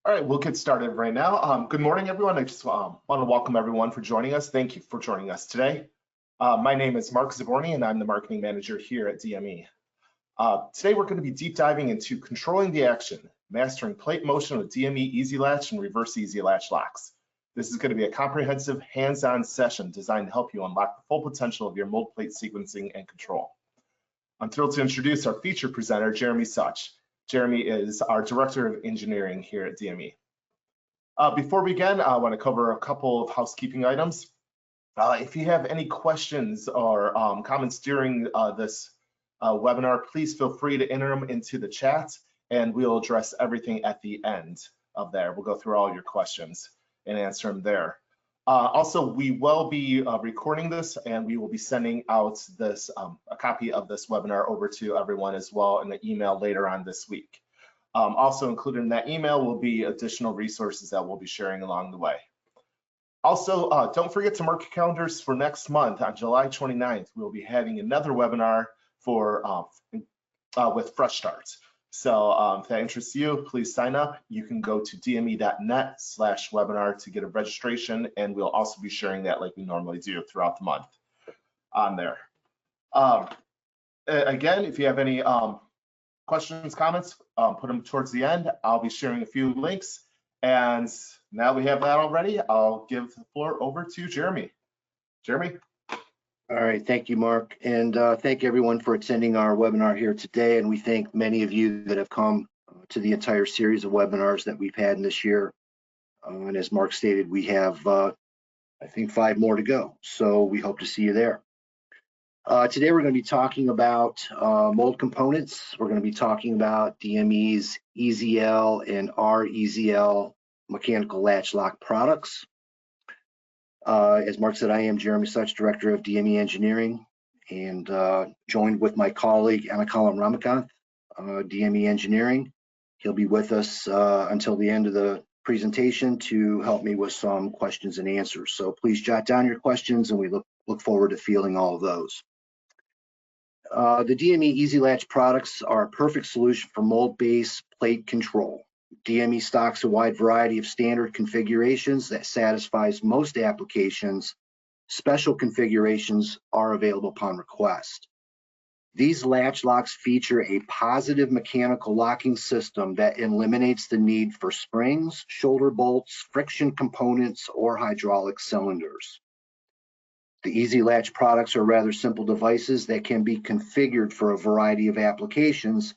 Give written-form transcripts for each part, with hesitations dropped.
All right, we'll get started right now. Good morning, everyone. I just want to welcome everyone for joining us. Thank you for joining us today. My name is Mark Zaborny, and I'm the marketing manager here at DME. Today, we're going to be deep diving into controlling the action, mastering plate motion with DME EZ-Latch and reverse EZ-Latch locks. This is going to be a comprehensive, hands-on session designed to help you unlock the full potential of your mold plate sequencing and control. I'm thrilled to introduce our featured presenter, Jeremy Such. Jeremy is our Director of Engineering here at DME. Before we begin, I want to cover a couple of housekeeping items. If you have any questions or comments during this webinar, please feel free to enter them into the chat and we'll address everything at the end of there. We'll go through all your questions and answer them there. Also, we will be recording this and we will be sending out this a copy of this webinar over to everyone as well in an email later on this week. Also included in that email will be additional resources that we'll be sharing along the way. Also, don't forget to mark your calendars for next month on July 29th. We'll be having another webinar for with Fresh Starts. So if that interests you, please sign up. You can go to dme.net/webinar to get a registration, and we'll also be sharing that like we normally do throughout the month on there. Again, if you have any questions, comments, put them towards the end. I'll be sharing a few links. And now we have that already, I'll give the floor over to Jeremy. Jeremy? All right, thank you, Mark. And thank everyone for attending our webinar here today. And we thank many of you that have come to the entire series of webinars that we've had in this year. And as Mark stated, we have, I think, 5 more to go. So we hope to see you there. Today, we're going to be talking about mold components. We're going to be talking about DME's EZ-L and REZ-L mechanical latch lock products. As Mark said, I am Jeremy Such, Director of DME Engineering, and joined with my colleague, Anakalam Ramakanth, DME Engineering. He'll be with us until the end of the presentation to help me with some questions and answers. So please jot down your questions, and we look forward to fielding all of those. The DME EZ-Latch products are a perfect solution for mold-based plate control. DME stocks a wide variety of standard configurations that satisfies most applications. Special configurations are available upon request. These latch locks feature a positive mechanical locking system that eliminates the need for springs, shoulder bolts, friction components, or hydraulic cylinders. The EZ-Latch products are rather simple devices that can be configured for a variety of applications,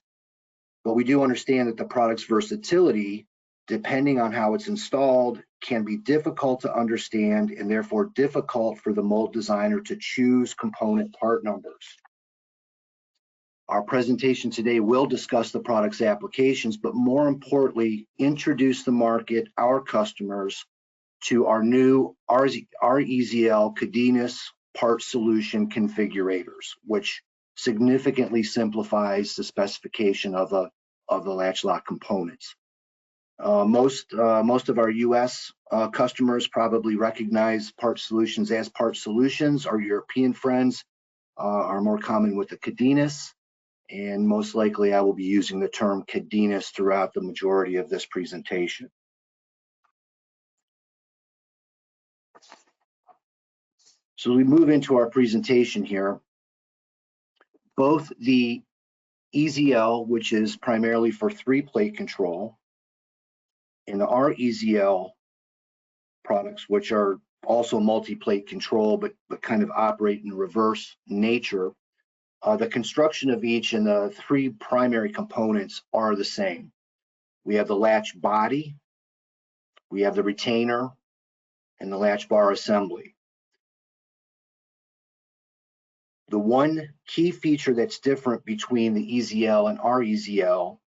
but we do understand that the product's versatility, depending on how it's installed, can be difficult to understand and therefore difficult for the mold designer to choose component part numbers. Our presentation today will discuss the product's applications, but more importantly, introduce the market, our customers, to our new REZ-L Cadence part solution configurators, which significantly simplifies the specification of the latch lock components. Most of our US customers probably recognize part solutions as part solutions. Our European friends are more common with the Cadence, and most likely I will be using the term Cadence throughout the majority of this presentation. So we move into our presentation here. Both the EZ-L, which is primarily for 3-plate control, and the REZ-L products, which are also multi-plate control, but kind of operate in reverse nature. The construction of each and the 3 primary components are the same. We have the latch body, we have the retainer, and the latch bar assembly. The one key feature that's different between the EZ-L and REZ-L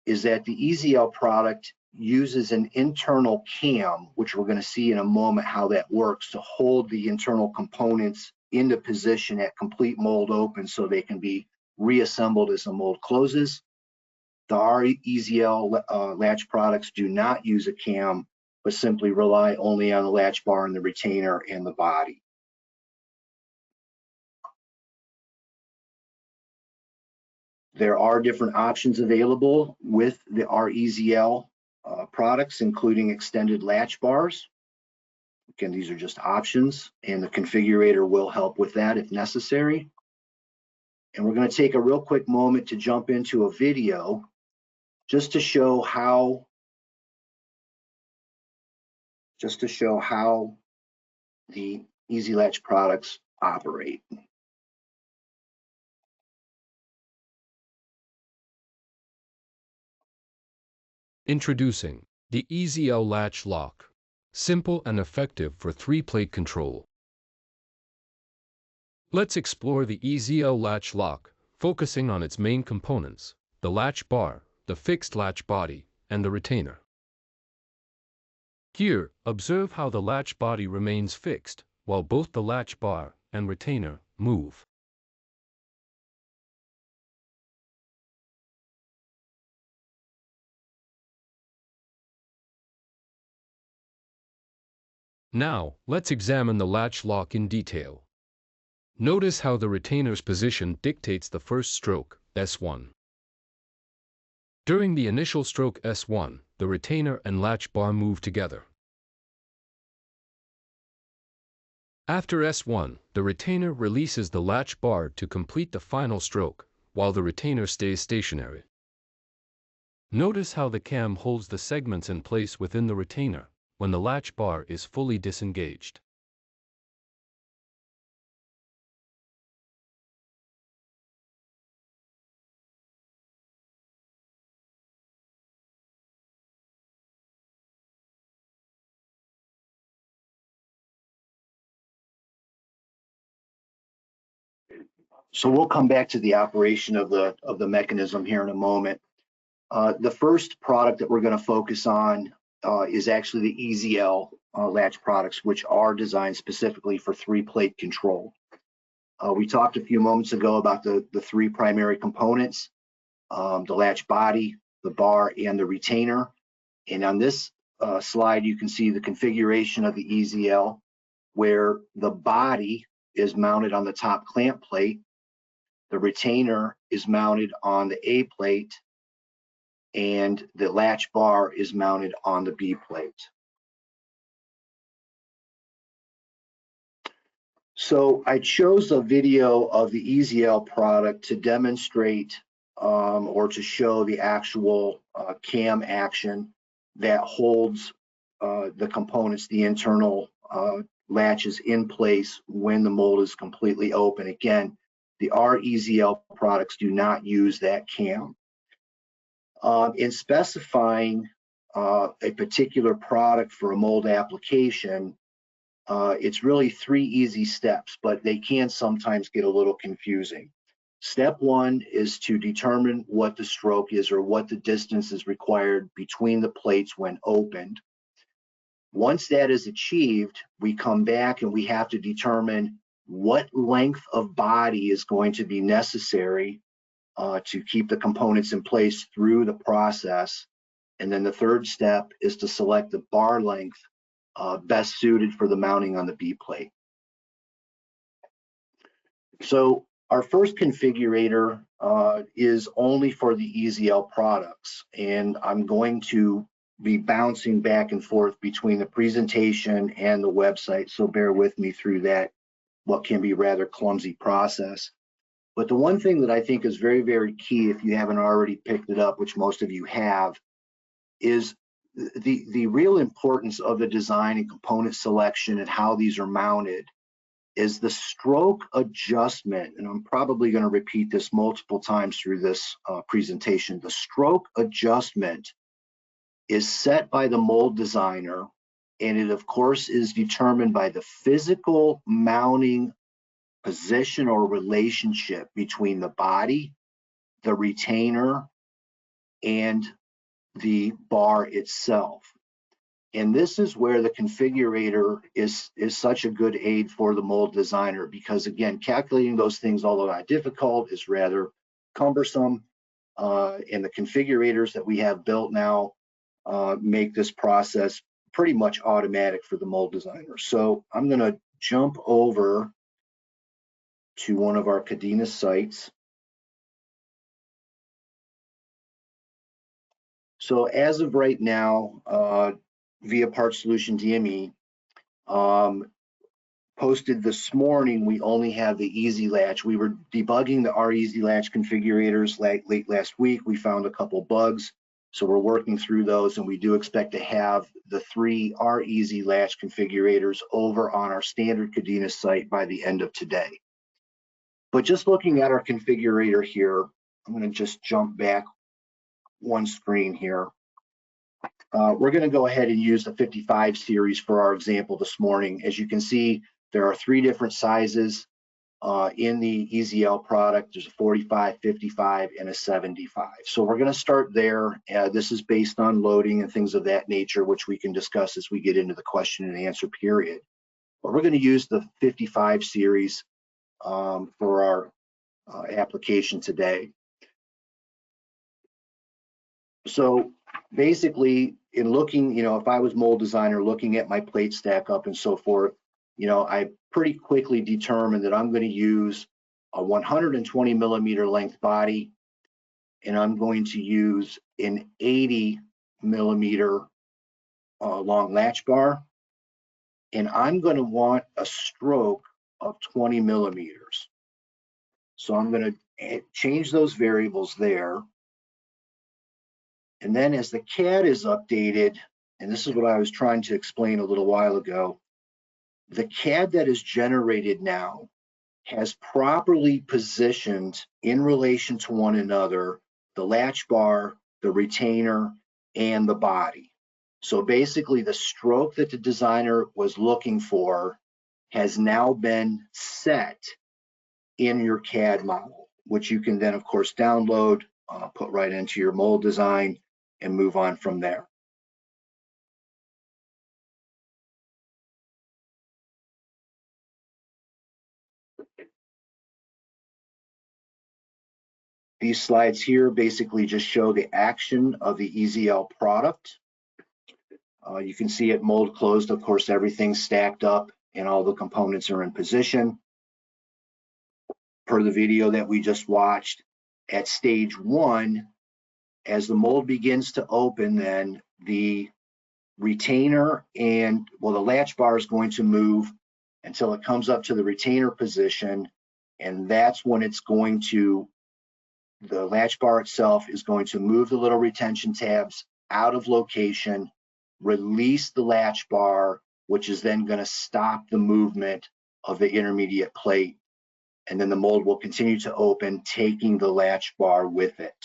is that the EZ-L product uses an internal cam, which we're going to see in a moment how that works, to hold the internal components into position at complete mold open so they can be reassembled as the mold closes. The REZ-L latch products do not use a cam, but simply rely only on the latch bar and the retainer and the body. There are different options available with the REZ-L products, including extended latch bars. Again, these are just options, and the configurator will help with that if necessary. And we're going to take a real quick moment to jump into a video just to show how the EZ-Latch products operate. Introducing the EZ-Latch lock. Simple and effective for 3-plate control. Let's explore the EZ-Latch lock, focusing on its main components: the latch bar, the fixed latch body, and the retainer. Here, observe how the latch body remains fixed, while both the latch bar and retainer move. Now, let's examine the latch lock in detail. Notice how the retainer's position dictates the first stroke, S1. During the initial stroke S1, the retainer and latch bar move together. After S1, the retainer releases the latch bar to complete the final stroke, while the retainer stays stationary. Notice how the cam holds the segments in place within the retainer when the latch bar is fully disengaged. So we'll come back to the operation of the mechanism here in a moment. The first product that we're going to focus on is actually the EZ-Latch products, which are designed specifically for 3-plate control. We talked a few moments ago about the 3 primary components: the latch body, the bar, and the retainer. And on this slide, you can see the configuration of the EZ-L, where the body is mounted on the top clamp plate, the retainer is mounted on the A plate, and the latch bar is mounted on the B plate. So I chose a video of the EZ-L product to demonstrate or to show the actual cam action that holds the components, the internal latches in place when the mold is completely open. Again, the EZ-L products do not use that cam. In specifying a particular product for a mold application, it's really 3 easy steps, but they can sometimes get a little confusing. Step 1 is to determine what the stroke is, or what the distance is required between the plates when opened. Once that is achieved, we come back and we have to determine what length of body is going to be necessary to keep the components in place through the process. And then the third step is to select the bar length best suited for the mounting on the B plate. So our first configurator is only for the EZ-L products, and I'm going to be bouncing back and forth between the presentation and the website, so bear with me through that, what can be rather clumsy process. But the one thing that I think is very, very key, if you haven't already picked it up, which most of you have, is the real importance of the design and component selection and how these are mounted is the stroke adjustment. And I'm probably going to repeat this multiple times through this presentation. The stroke adjustment is set by the mold designer, and it of course is determined by the physical mounting position or relationship between the body, the retainer, and the bar itself. And this is where the configurator is such a good aid for the mold designer, because again, calculating those things, although not difficult, is rather cumbersome. And the configurators that we have built now make this process pretty much automatic for the mold designer. So I'm going to jump over to one of our Cadena sites. So as of right now, via Part Solution DME, posted this morning, we only have the EZ-Latch. We were debugging the EZ-Latch configurators late last week. We found a couple bugs, so we're working through those, and we do expect to have the 3 EZ-Latch configurators over on our standard Kadena site by the end of today. But just looking at our configurator here, I'm going to just jump back one screen here. We're going to go ahead and use the 55 series for our example this morning. As you can see, there are 3 different sizes in the EZ-L product. There's a 45, 55, and a 75. So we're going to start there. This is based on loading and things of that nature, which we can discuss as we get into the question and answer period. But we're going to use the 55 series for our application today. So basically, in looking, if I was mold designer looking at my plate stack up and so forth, I pretty quickly determined that I'm going to use a 120 millimeter length body, and I'm going to use an 80 millimeter long latch bar, and I'm going to want a stroke of 20 millimeters. So I'm going to change those variables there. And then as the CAD is updated, and this is what I was trying to explain a little while ago, the CAD that is generated now has properly positioned in relation to one another the latch bar, the retainer, and the body. So basically the stroke that the designer was looking for has now been set in your CAD model, which you can then of course download, put right into your mold design, and move on from there. These slides here basically just show the action of the EZ-L product. You can see it mold closed. Of course, everything's stacked up and all the components are in position. Per the video that we just watched, at stage 1, as the mold begins to open, then the retainer and, the latch bar is going to move until it comes up to the retainer position, and that's when it's going to, the latch bar itself is going to move the little retention tabs out of location, release the latch bar, which is then going to stop the movement of the intermediate plate, and then the mold will continue to open, taking the latch bar with it.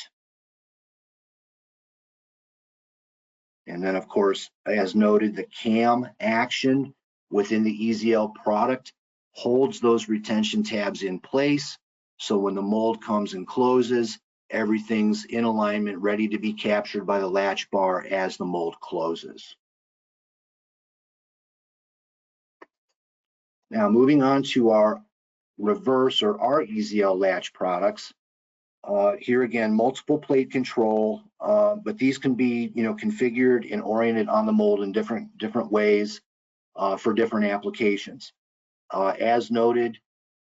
And then of course, as noted, the cam action within the EZ-L product holds those retention tabs in place. So when the mold comes and closes, everything's in alignment, ready to be captured by the latch bar as the mold closes. Now moving on to our reverse or our EZ-L latch products. Here again, multiple plate control, but these can be, configured and oriented on the mold in different ways for different applications. As noted,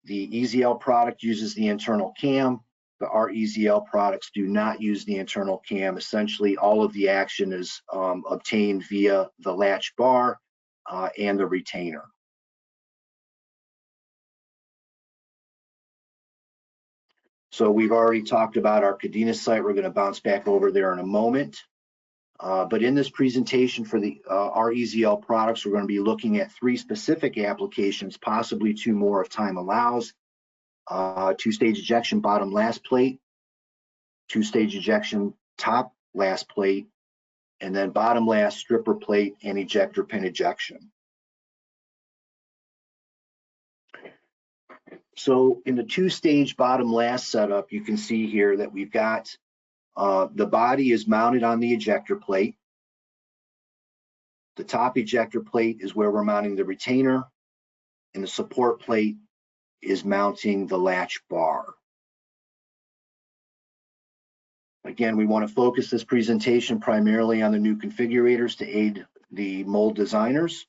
the EZ-L product uses the internal cam. The EZ-L products do not use the internal cam. Essentially, all of the action is obtained via the latch bar and the retainer. So we've already talked about our Kadena site. We're going to bounce back over there in a moment. But in this presentation for the EZ-L products, we're going to be looking at 3 specific applications, possibly 2 more if time allows. 2-stage ejection bottom last plate, 2-stage ejection top last plate, and then bottom last stripper plate and ejector pin ejection. So in the 2-stage bottom last setup, you can see here that we've got the body is mounted on the ejector plate. The top ejector plate is where we're mounting the retainer, and the support plate is mounting the latch bar. Again, we want to focus this presentation primarily on the new configurators to aid the mold designers.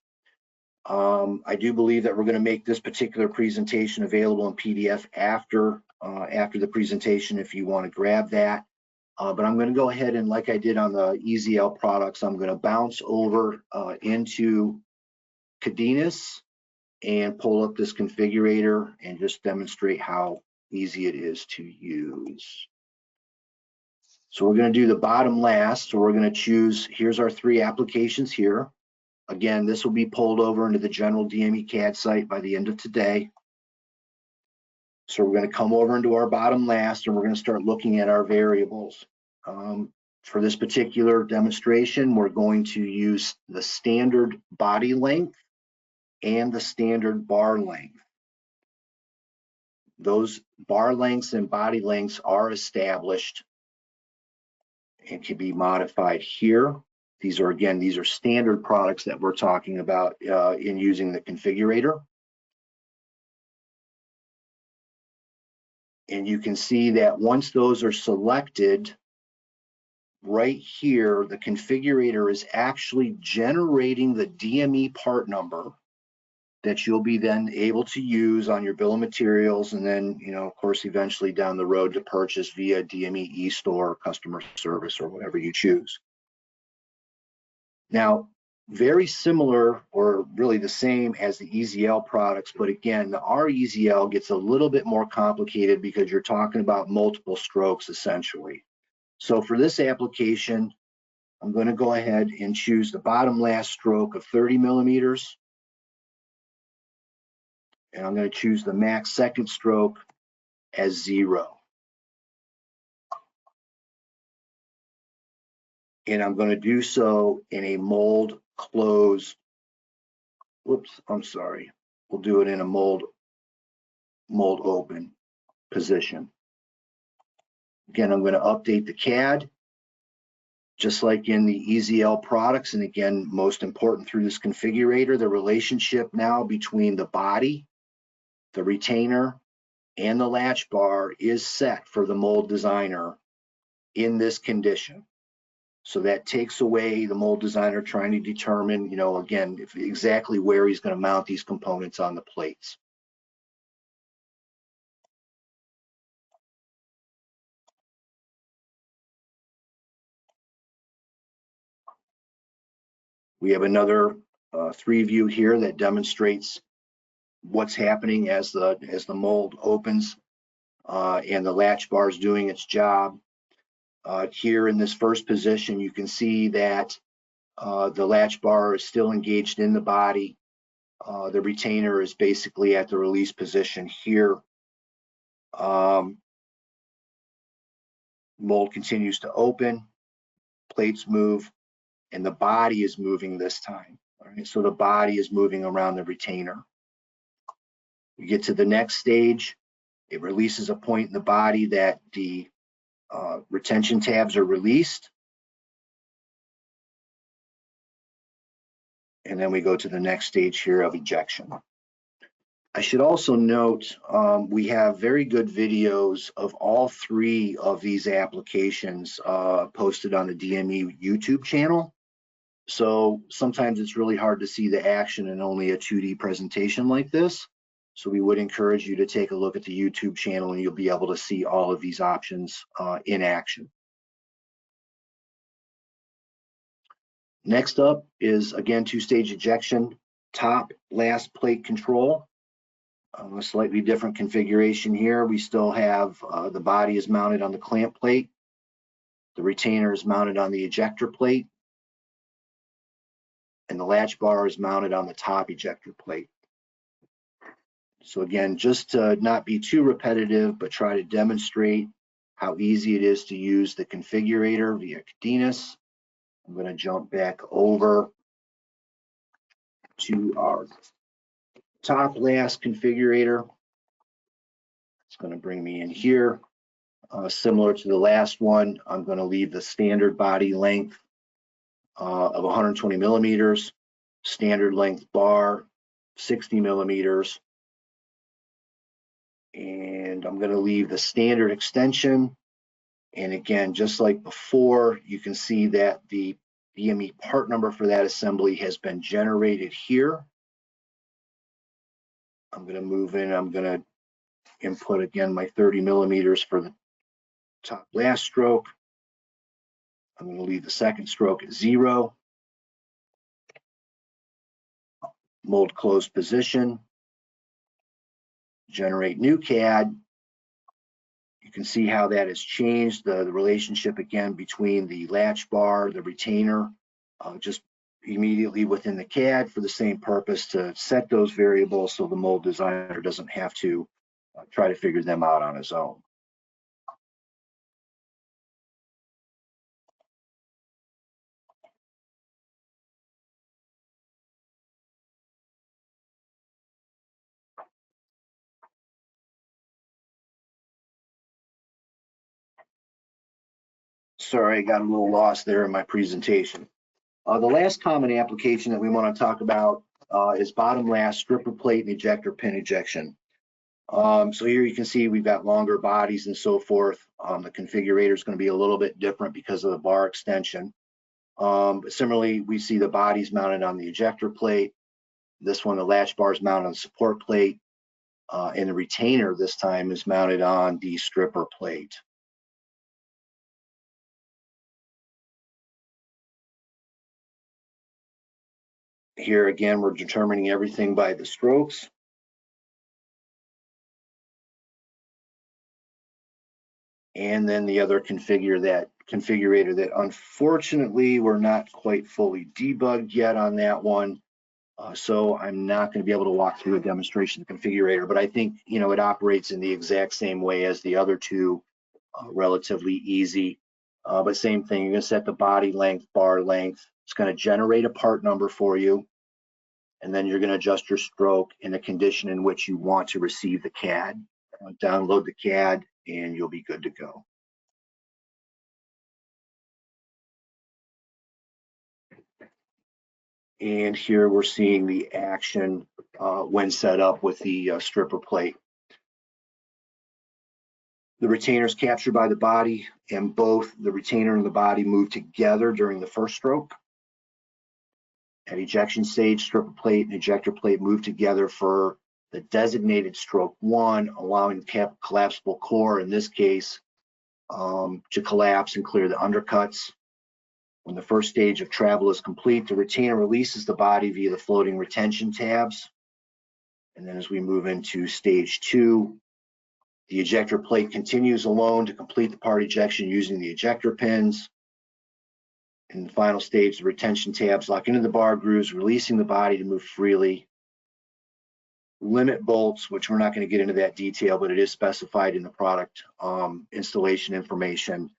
I do believe that we're going to make this particular presentation available in PDF after the presentation if you want to grab that. But I'm going to go ahead and, like I did on the EZ-L products, I'm going to bounce over into Cadenas and pull up this configurator and just demonstrate how easy it is to use. So we're going to do the bottom last. So we're going to choose, here's our 3 applications here. Again, this will be pulled over into the general DME CAD site by the end of today. So we're going to come over into our bottom last and we're going to start looking at our variables. For this particular demonstration, we're going to use the standard body length and the standard bar length. Those bar lengths and body lengths are established and can be modified here. These are standard products that we're talking about in using the configurator. And you can see that once those are selected, right here, the configurator is actually generating the DME part number that you'll be then able to use on your bill of materials, and then, of course, eventually down the road to purchase via DME e-store, customer service, or whatever you choose. Now, very similar, or really the same as the EZ-L products, but again, the EZ-L gets a little bit more complicated because you're talking about multiple strokes essentially. So for this application, I'm going to go ahead and choose the bottom last stroke of 30 millimeters. And I'm going to choose the max second stroke as 0. And I'm going to do so in a mold close. Whoops, I'm sorry. We'll do it in a mold open position. Again, I'm going to update the CAD, just like in the EZ-L products. And again, most important through this configurator, the relationship now between the body, the retainer, and the latch bar is set for the mold designer in this condition. So that takes away the mold designer trying to determine, again, exactly where he's going to mount these components on the plates. We have another 3 view here that demonstrates what's happening as the mold opens and the latch bar is doing its job. Here in this first position, you can see that the latch bar is still engaged in the body. The retainer is basically at the release position here. Mold continues to open, plates move, and the body is moving this time. All right, so the body is moving around the retainer. We get to the next stage. It releases a point in the body that the retention tabs are released. And then we go to the next stage here of ejection. I should also note we have very good videos of all 3 of these applications posted on the DME YouTube channel. So sometimes it's really hard to see the action in only a 2D presentation like this. So we would encourage you to take a look at the YouTube channel and you'll be able to see all of these options in action. Next up is, again, 2-stage ejection, top last plate control. A slightly different configuration here. We still have the body is mounted on the clamp plate. The retainer is mounted on the ejector plate. And the latch bar is mounted on the top ejector plate. So again, just to not be too repetitive, but try to demonstrate how easy it is to use the configurator via Cadenas. I'm going to jump back over to our top last configurator. It's going to bring me in here. Similar to the last one, I'm going to leave the standard body length of 120 millimeters, standard length bar, 60 millimeters. And I'm going to leave the standard extension. And again, just like before, you can see that the DME part number for that assembly has been generated here. I'm going to move in. I'm going to input again my 30 millimeters for the top last stroke. I'm going to leave the second stroke at 0. Mold closed position. Generate new CAD. You can see how that has changed the relationship again between the latch bar, the retainer, just immediately within the CAD for the same purpose to set those variables so the mold designer doesn't have to try to figure them out on his own. Sorry, I got a little lost there in my presentation. The last common application that we want to talk about is bottom last stripper plate and ejector pin ejection. So here you can see we've got longer bodies and so forth. The configurator is going to be a little bit different because of the bar extension. But similarly, we see the bodies mounted on the ejector plate. This one, the latch bar is mounted on the support plate, and the retainer this time is mounted on the stripper plate. Here again, we're determining everything by the strokes. And then the other configurator that unfortunately we're not quite fully debugged yet on that one. So I'm not going to be able to walk through a demonstration of the configurator, but I think, you know, it operates in the exact same way as the other two, relatively easy. But same thing, you're going to set the body length, bar length. It's going to generate a part number for you. And then you're going to adjust your stroke in the condition in which you want to receive the CAD. Download the CAD and you'll be good to go. And here we're seeing the action when set up with the stripper plate. The retainer is captured by the body, and both the retainer and the body move together during the first stroke. At ejection stage, stripper plate and ejector plate move together for the designated stroke 1, allowing the collapsible core, in this case, to collapse and clear the undercuts. When the first stage of travel is complete, the retainer releases the body via the floating retention tabs. And then as we move into stage 2, the ejector plate continues alone to complete the part ejection using the ejector pins. In the final stage, the retention tabs lock into the bar grooves, releasing the body to move freely. Limit bolts, which we're not going to get into that detail, but it is specified in the product installation information.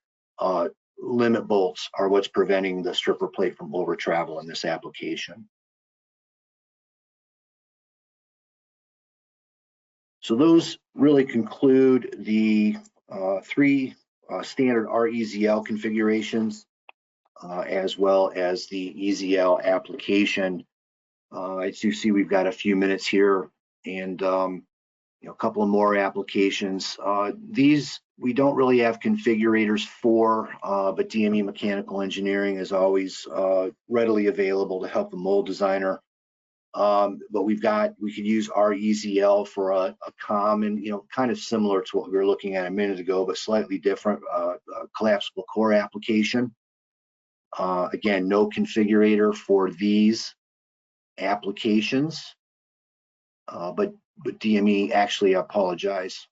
Limit bolts are what's preventing the stripper plate from over travel in this application. So those really conclude the 3 standard REZL configurations, as well as the EZL application. I do see we've got a few minutes here, and a couple of more applications. These we don't really have configurators for, but DME Mechanical Engineering is always readily available to help the mold designer. But we could use REZL for a common, kind of similar to what we were looking at a minute ago, but slightly different collapsible core application. Again, no configurator for these applications, but DME, actually, I apologize.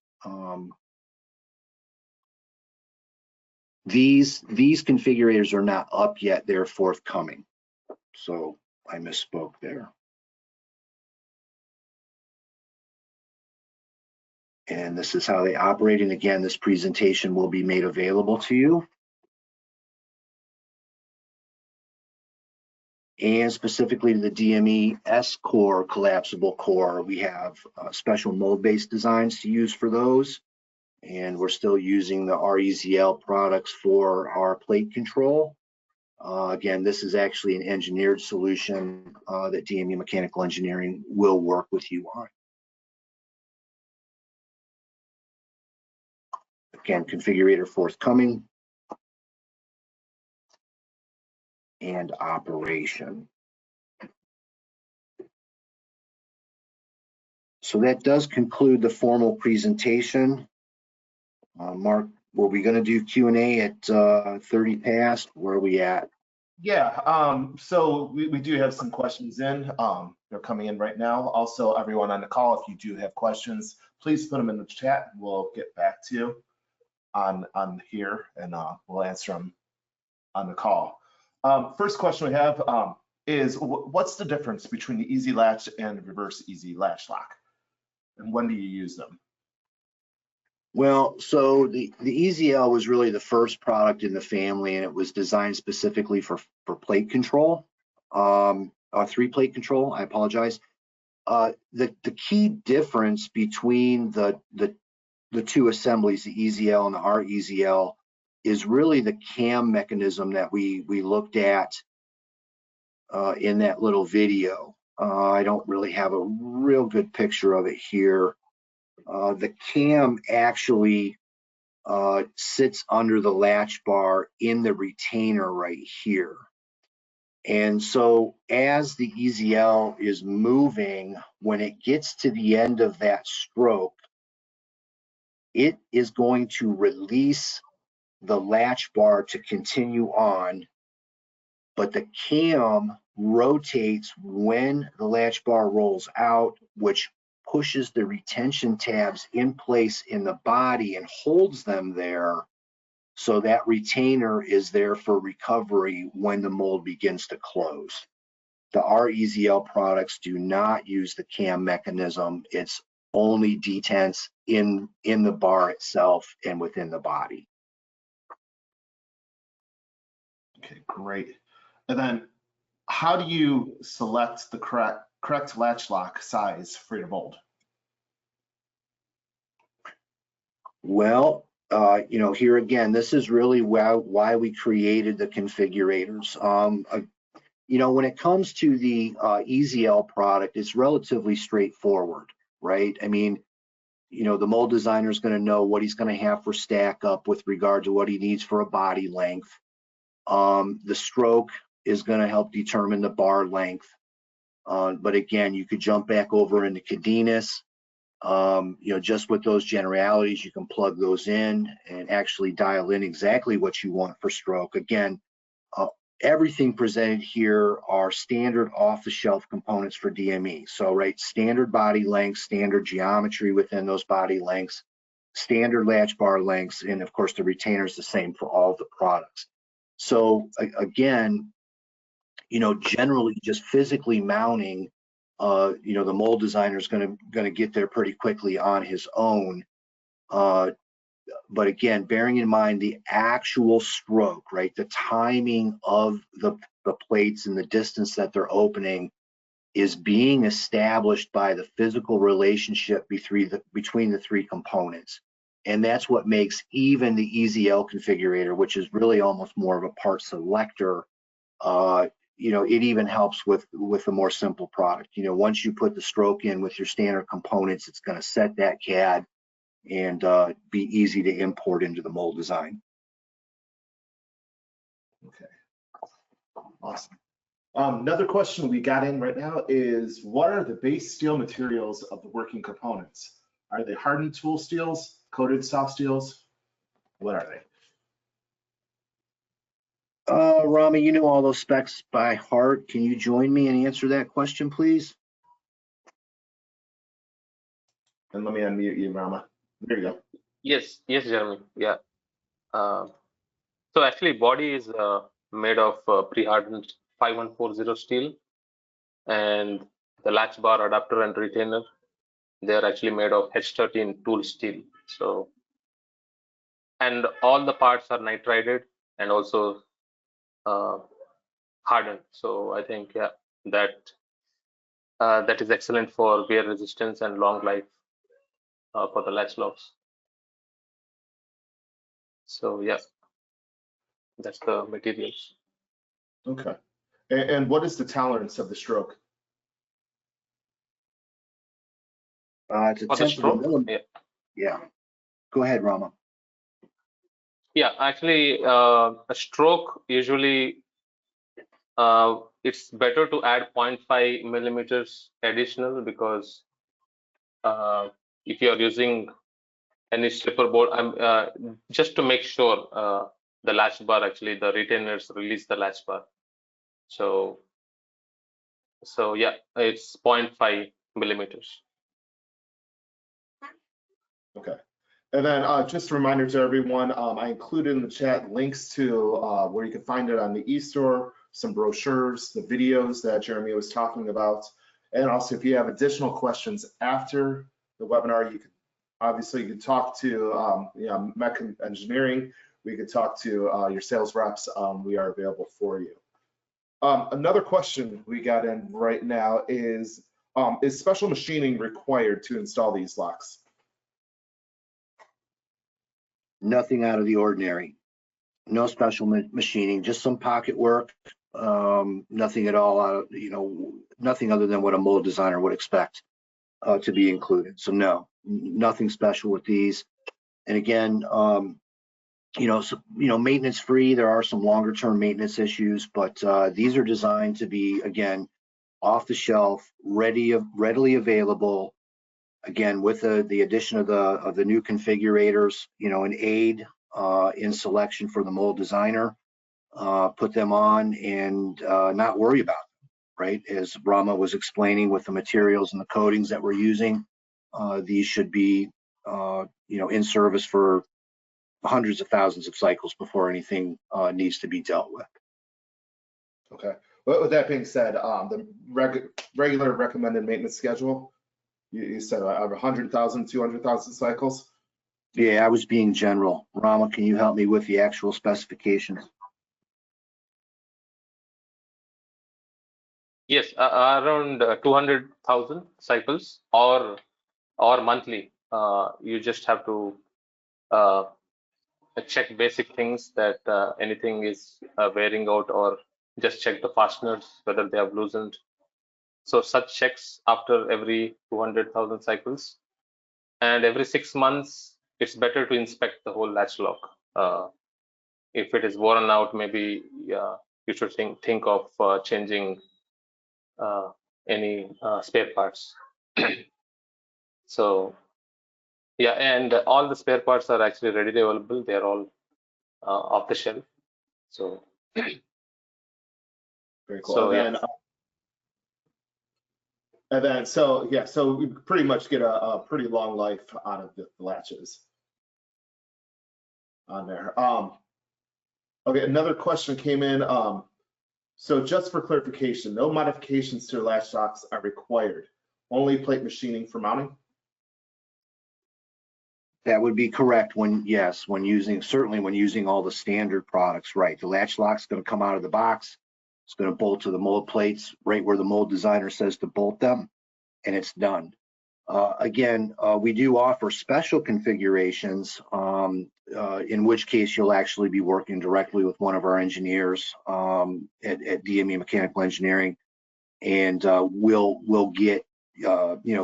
These configurators are not up yet, they're forthcoming. So I misspoke there. And this is how they operate. And again, this presentation will be made available to you. And specifically to the DME S-Core collapsible core, we have special mold-based designs to use for those. And we're still using the REZL products for our plate control. Again, this is actually an engineered solution that DME Mechanical Engineering will work with you on. Again, configurator forthcoming. And operation. So that does conclude the formal presentation. Mark, were we going to do Q&A at 30 past? Where are we at? Yeah, so we do have some questions in. They're coming in right now. Also, everyone on the call, if you do have questions, please put them in the chat. We'll get back to you on here, and we'll answer them on the call. First question we have is, what's the difference between the EZ-Latch and reverse EZ-Latch lock? And when do you use them? Well, so the EZ-L was really the first product in the family, and it was designed specifically for plate control, 3-plate control. I apologize. The key difference between the two assemblies, the EZ-L and the REZ-L, is really the cam mechanism that we looked at in that little video. I don't really have a real good picture of it here. The cam actually sits under the latch bar in the retainer right here. And so as the EZ-L is moving, when it gets to the end of that stroke, it is going to release the latch bar to continue on, but the cam rotates when the latch bar rolls out, which pushes the retention tabs in place in the body and holds them there, so that retainer is there for recovery when the mold begins to close. The REZ-L products do not use the cam mechanism. It's only detents in the bar itself and within the body. Okay, great. And then how do you select the correct latch lock size for your mold? Well, here again, this is really why we created the configurators. When it comes to the EZ-L product, it's relatively straightforward, right? I mean, the mold designer is going to know what he's going to have for stack up with regard to what he needs for a body length. The stroke is going to help determine the bar length. But again, you could jump back over into cadenas. Just with those generalities, you can plug those in and actually dial in exactly what you want for stroke. Again, everything presented here are standard off-the-shelf components for DME. So, right, standard body lengths, standard geometry within those body lengths, standard latch bar lengths, and of course the retainer is the same for all the products. So again, generally just physically mounting, the mold designer is going to get there pretty quickly on his own. But again, bearing in mind the actual stroke, right, the timing of the plates and the distance that they're opening is being established by the physical relationship between the three components. And that's what makes even the EZ-L configurator, which is really almost more of a part selector, it even helps with a more simple product. Once you put the stroke in with your standard components, it's going to set that CAD and be easy to import into the mold design. Okay, awesome. Another question we got in right now is, what are the base steel materials of the working components? Are they hardened tool steels, coated soft steels? What are they? Rami, you know all those specs by heart. Can you join me and answer that question, please? And let me unmute you, Rama. There you go. Yes, Jeremy. Yeah. So actually, body is made of pre-hardened 5140 steel, and the latch bar, adapter, and retainer, they're actually made of H13 tool steel. So, and all the parts are nitrided and also hardened. So I think that is excellent for wear resistance and long life for the latch locks. So yeah, that's the materials. Okay. And what is the tolerance of the stroke? It's a For the stroke? Yeah. Go ahead, Rama. Yeah, actually, a stroke usually it's better to add 0.5 millimeters additional, because if you are using any stripper board. Just to make sure the latch bar, actually the retainers release the latch bar. So yeah, it's 0.5 millimeters. Okay. And then just a reminder to everyone, I included in the chat links to where you can find it on the e-store, some brochures, the videos that Jeremy was talking about. And also, if you have additional questions after the webinar, you can obviously talk to Mech Engineering. We could talk to your sales reps. We are available for you. Another question we got in right now is special machining required to install these locks? Nothing out of the ordinary. No special machining, just some pocket work. Nothing at all out of, nothing other than what a mold designer would expect to be included. So no, nothing special with these. And again, maintenance free. There are some longer term maintenance issues, but these are designed to be, again, off the shelf, readily available. Again, with the addition of the new configurators, an aid in selection for the mold designer, put them on and not worry about them, right? As Rama was explaining with the materials and the coatings that we're using, these should be, in service for hundreds of thousands of cycles before anything needs to be dealt with. Okay. Well, with that being said, the regular recommended maintenance schedule, you said 100,000, 200,000 cycles? Yeah, I was being general. Rama, can you help me with the actual specifications? Yes, around 200,000 cycles or monthly. You just have to check basic things that anything is wearing out, or just check the fasteners whether they have loosened. So such checks after every 200,000 cycles, and every 6 months it's better to inspect the whole latch lock. If it is worn out, maybe you should think of changing any spare parts. So yeah, and all the spare parts are actually readily available. They are all off the shelf. So very cool. So, and then so we pretty much get a pretty long life out of the latches on there. Okay, another question came in. So just for clarification, no modifications to latch locks are required. Only plate machining for mounting? That would be correct certainly when using all the standard products, right? The latch lock's going to come out of the box. It's going to bolt to the mold plates right where the mold designer says to bolt them, and it's done. Again, we do offer special configurations, in which case you'll actually be working directly with one of our engineers at DME Mechanical Engineering, and we'll get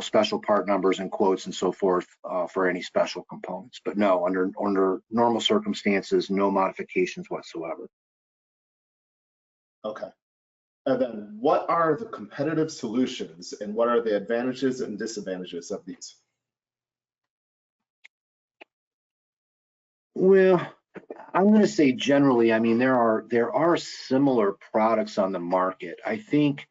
special part numbers and quotes and so forth for any special components. But no, under normal circumstances, no modifications whatsoever. Okay. And then what are the competitive solutions and what are the advantages and disadvantages of these? Well, I'm going to say generally, I mean, there are similar products on the market. I think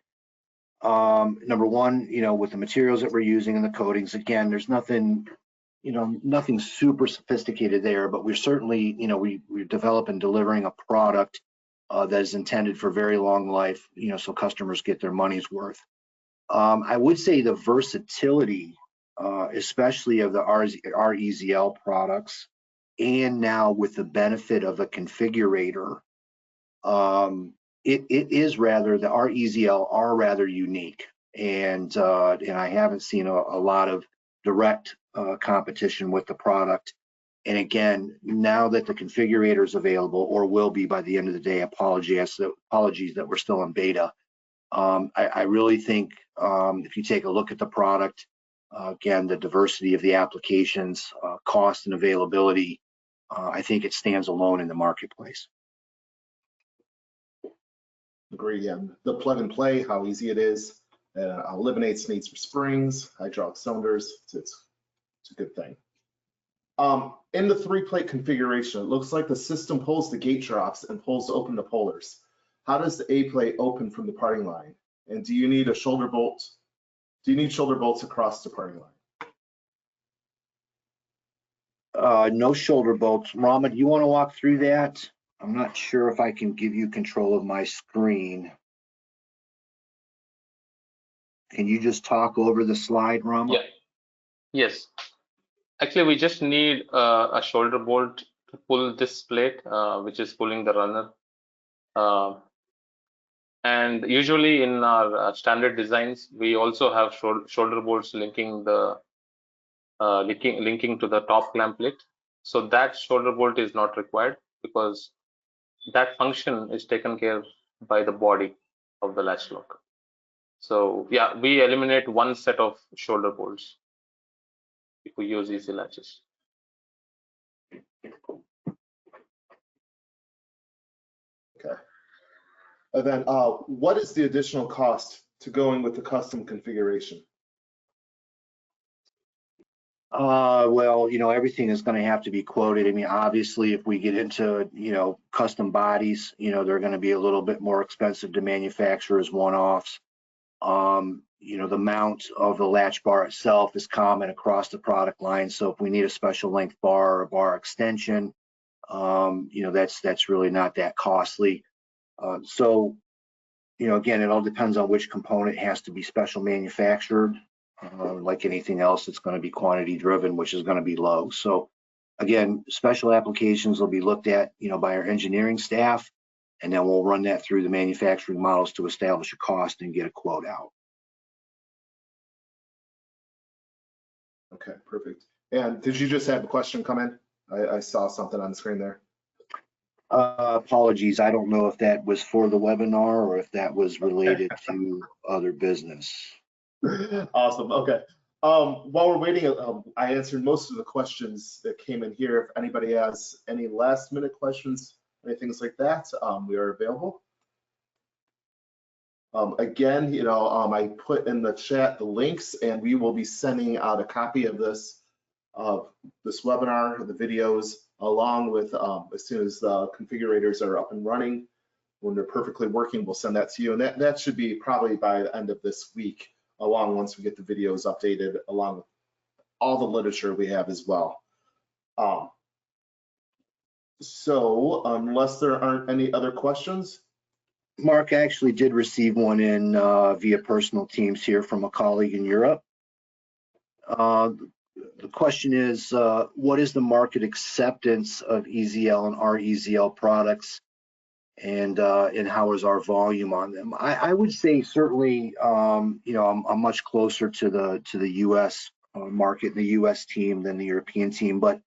number one, with the materials that we're using and the coatings, again, there's nothing super sophisticated there, but we're certainly, we develop and delivering a product that is intended for very long life, so customers get their money's worth. I would say the versatility, especially of the REZL products, and now with the benefit of a configurator, it is rather, the REZL are rather unique, and I haven't seen a lot of direct competition with the product. And again, now that the configurator is available, or will be by the end of the day, apologies that we're still in beta. I really think if you take a look at the product, again, the diversity of the applications, cost and availability, I think it stands alone in the marketplace. Agree, yeah. The plug and play, how easy it is, eliminates needs for springs, hydraulic cylinders. It's a good thing. In the 3-plate configuration, it looks like the system pulls the gate drops and pulls to open the pullers. How does the A plate open from the parting line? And do you need a shoulder bolt? Do you need shoulder bolts across the parting line? No shoulder bolts. Rama, do you want to walk through that? I'm not sure if I can give you control of my screen. Can you just talk over the slide, Rama? Yeah. Yes. Actually, we just need a shoulder bolt to pull this plate, which is pulling the runner. And usually in our standard designs, we also have shoulder bolts linking the linking to the top clamp plate. So that shoulder bolt is not required because that function is taken care of by the body of the latch lock. So yeah, we eliminate one set of shoulder bolts if we use EZ latches. Okay. And then what is the additional cost to going with the custom configuration? Well, everything is going to have to be quoted. I mean, obviously, if we get into, custom bodies, they're going to be a little bit more expensive to manufacture as one-offs. The mount of the latch bar itself is common across the product line. So if we need a special length bar or bar extension, that's really not that costly. So, again, it all depends on which component has to be special manufactured. Like anything else, it's going to be quantity driven, which is going to be low. So again, special applications will be looked at, by our engineering staff, and then we'll run that through the manufacturing models to establish a cost and get a quote out. Okay, perfect. And did you just have a question come in? I saw something on the screen there. Apologies, I don't know if that was for the webinar or if that was related to other business. Awesome. Okay. While we're waiting, I answered most of the questions that came in here. If anybody has any last minute questions, any things like that, we are available. Again, I put in the chat the links, and we will be sending out a copy of this webinar, the videos, along with as soon as the configurators are up and running, when they're perfectly working, we'll send that to you. And that should be probably by the end of this week, once we get the videos updated, along with all the literature we have as well. So unless there aren't any other questions. Mark, I actually did receive one in via personal teams here from a colleague in Europe. The question is, what is the market acceptance of EZL and REZL products, and how is our volume on them? I would say certainly, I'm much closer to the U.S. Market, the U.S. team than the European team, but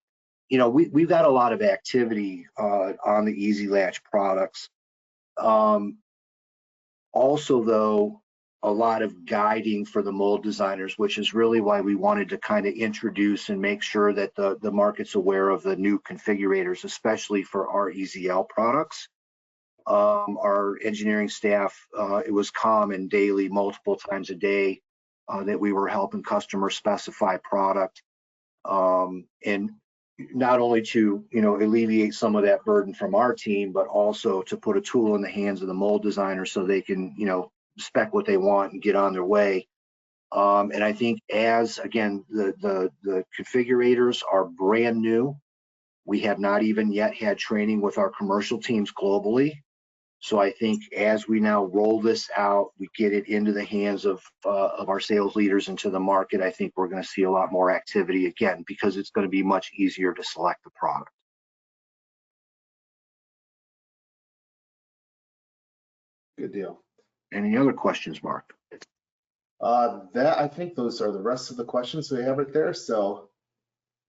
we've got a lot of activity on the EZ-Latch products. Also, though, a lot of guiding for the mold designers, which is really why we wanted to kind of introduce and make sure that the market's aware of the new configurators, especially for our EZL products. Our engineering staff, it was common daily, multiple times a day, that we were helping customers specify product, and not only to alleviate some of that burden from our team, but also to put a tool in the hands of the mold designer so they can spec what they want and get on their way. And I think as again the configurators are brand new, we have not even yet had training with our commercial teams globally. So I think as we now roll this out, we get it into the hands of our sales leaders into the market, I think we're going to see a lot more activity again, because it's going to be much easier to select the product. Good deal. Any other questions, Mark? I think those are the rest of the questions we have right there. So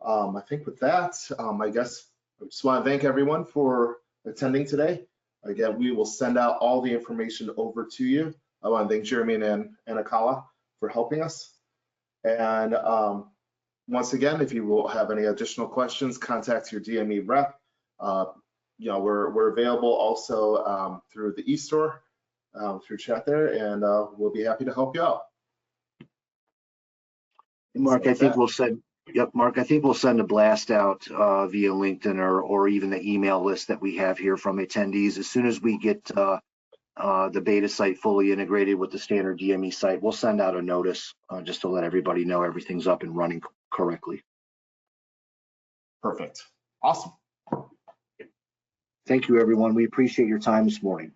I think with that, I guess I just want to thank everyone for attending today. Again, we will send out all the information over to you. I want to thank Jeremy and Akala for helping us. And once again, if you will have any additional questions, contact your DME rep. We're available also through the e-store, through chat there, and we'll be happy to help you out. Mark, I think we'll send Yep, Mark, I think we'll send a blast out via LinkedIn or even the email list that we have here from attendees. As soon as we get the beta site fully integrated with the standard DME site, we'll send out a notice just to let everybody know everything's up and running correctly. Perfect. Awesome. Thank you, everyone. We appreciate your time this morning.